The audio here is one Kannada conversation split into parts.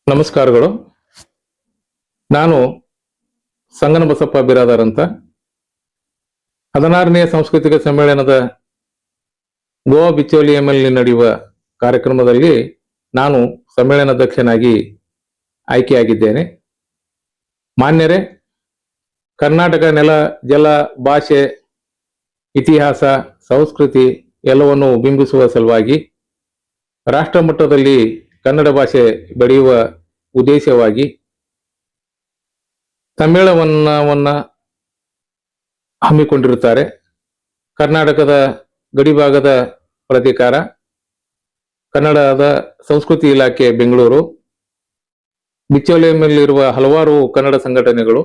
ನಮಸ್ಕಾರಗಳು. ನಾನು ಸಂಗನಬಸಪ್ಪ ಬಿರಾದಾರ್ ಅಂತ 16ನೇ ಸಾಂಸ್ಕೃತಿಕ ಸಮ್ಮೇಳನದ ಗೋವಾ ಬಿಚ್ಚೋಲಿಯಲ್ಲಿ ನಡೆಯುವ ಕಾರ್ಯಕ್ರಮದಲ್ಲಿ ನಾನು ಸಮ್ಮೇಳನಾಧ್ಯಕ್ಷನಾಗಿ ಆಯ್ಕೆಯಾಗಿದ್ದೇನೆ. ಮಾನ್ಯರೇ, ಕರ್ನಾಟಕ ನೆಲ, ಜಲ, ಭಾಷೆ, ಇತಿಹಾಸ, ಸಂಸ್ಕೃತಿ ಎಲ್ಲವನ್ನು ಬಿಂಬಿಸುವ ಸಲುವಾಗಿ ರಾಷ್ಟ್ರ ಮಟ್ಟದಲ್ಲಿ ಕನ್ನಡ ಭಾಷೆ ಬೆಳೆಯುವ ಉದ್ದೇಶವಾಗಿ ಸಮ್ಮೇಳನವನ್ನ ಹಮ್ಮಿಕೊಂಡಿರುತ್ತಾರೆ. ಕರ್ನಾಟಕದ ಗಡಿಭಾಗದ ಪ್ರಾಧಿಕಾರ, ಕನ್ನಡದ ಸಂಸ್ಕೃತಿ ಇಲಾಖೆ ಬೆಂಗಳೂರು, ಬಿಚ್ಚೋಲಿಯಲ್ಲಿರುವ ಹಲವಾರು ಕನ್ನಡ ಸಂಘಟನೆಗಳು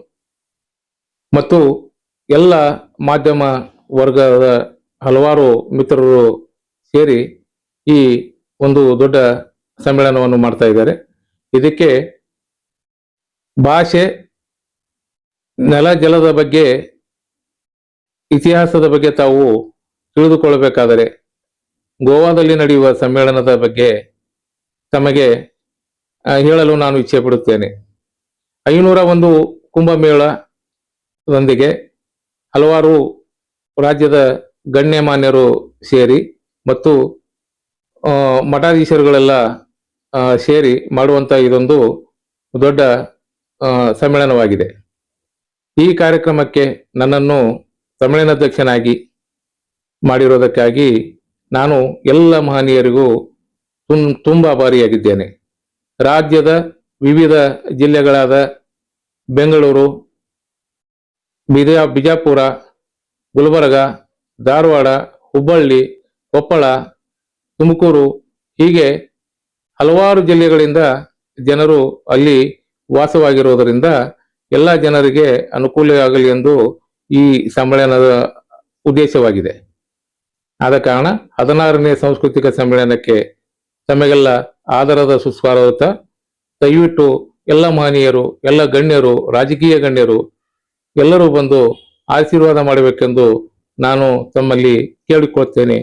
ಮತ್ತು ಎಲ್ಲ ಮಾಧ್ಯಮ ವರ್ಗದ ಹಲವಾರು ಮಿತ್ರರು ಸೇರಿ ಈ ಒಂದು ದೊಡ್ಡ ಸಮ್ಮೇಳನವನ್ನು ಮಾಡ್ತಾ ಇದ್ದಾರೆ. ಇದಕ್ಕೆ ಭಾಷೆ, ನೆಲ, ಜಲದ ಬಗ್ಗೆ, ಇತಿಹಾಸದ ಬಗ್ಗೆ ತಾವು ತಿಳಿದುಕೊಳ್ಳಬೇಕಾದರೆ ಗೋವಾದಲ್ಲಿ ನಡೆಯುವ ಸಮ್ಮೇಳನದ ಬಗ್ಗೆ ತಮಗೆ ಹೇಳಲು ನಾನು ಇಚ್ಛೆ ಪಡುತ್ತೇನೆ. 501 ಕುಂಭಮೇಳದೊಂದಿಗೆ ಹಲವಾರು ರಾಜ್ಯದ ಗಣ್ಯಮಾನ್ಯರು ಸೇರಿ ಮತ್ತು ಮಠಾಧೀಶರುಗಳೆಲ್ಲ ಸೇರಿ ಮಾಡುವಂತ ಇದೊಂದು ದೊಡ್ಡ ಸಮ್ಮೇಳನವಾಗಿದೆ. ಈ ಕಾರ್ಯಕ್ರಮಕ್ಕೆ ನನ್ನನ್ನು ಸಮ್ಮೇಳನಾಧ್ಯಕ್ಷನಾಗಿ ಮಾಡಿರೋದಕ್ಕಾಗಿ ನಾನು ಎಲ್ಲ ಮಹನೀಯರಿಗೂ ತುಂಬಾ ಆಭಾರಿಯಾಗಿದ್ದೇನೆ. ರಾಜ್ಯದ ವಿವಿಧ ಜಿಲ್ಲೆಗಳಾದ ಬೆಂಗಳೂರು, ಬಿಜಾಪುರ, ಗುಲ್ಬರ್ಗ, ಧಾರವಾಡ, ಹುಬ್ಬಳ್ಳಿ, ಕೊಪ್ಪಳ, ತುಮಕೂರು ಹೀಗೆ ಹಲವಾರು ಜಿಲ್ಲೆಗಳಿಂದ ಜನರು ಅಲ್ಲಿ ವಾಸವಾಗಿರುವುದರಿಂದ ಎಲ್ಲ ಜನರಿಗೆ ಅನುಕೂಲವಾಗಲಿ ಎಂದು ಈ ಸಮ್ಮೇಳನದ ಉದ್ದೇಶವಾಗಿದೆ. ಆದ ಕಾರಣ 16ನೇ ಸಾಂಸ್ಕೃತಿಕ ಸಮ್ಮೇಳನಕ್ಕೆ ತಮಗೆಲ್ಲ ಆದರದ ಸುಸ್ವಾಗತ. ದಯವಿಟ್ಟು ಎಲ್ಲ ಮಹನೀಯರು, ಎಲ್ಲ ಗಣ್ಯರು, ರಾಜಕೀಯ ಗಣ್ಯರು ಎಲ್ಲರೂ ಬಂದು ಆಶೀರ್ವಾದ ಮಾಡಬೇಕೆಂದು ನಾನು ತಮ್ಮಲ್ಲಿ ಕೇಳಿಕೊಳ್ತೇನೆ.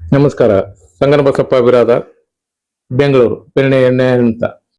ನಮಸ್ಕಾರ. ಸಂಗನಬಸಪ್ಪ ಬಿರಾದಾರ್, ಬೆಂಗಳೂರು, ಬೆಣ್ಣೆ ಎಣ್ಣೆ ಅಂತ.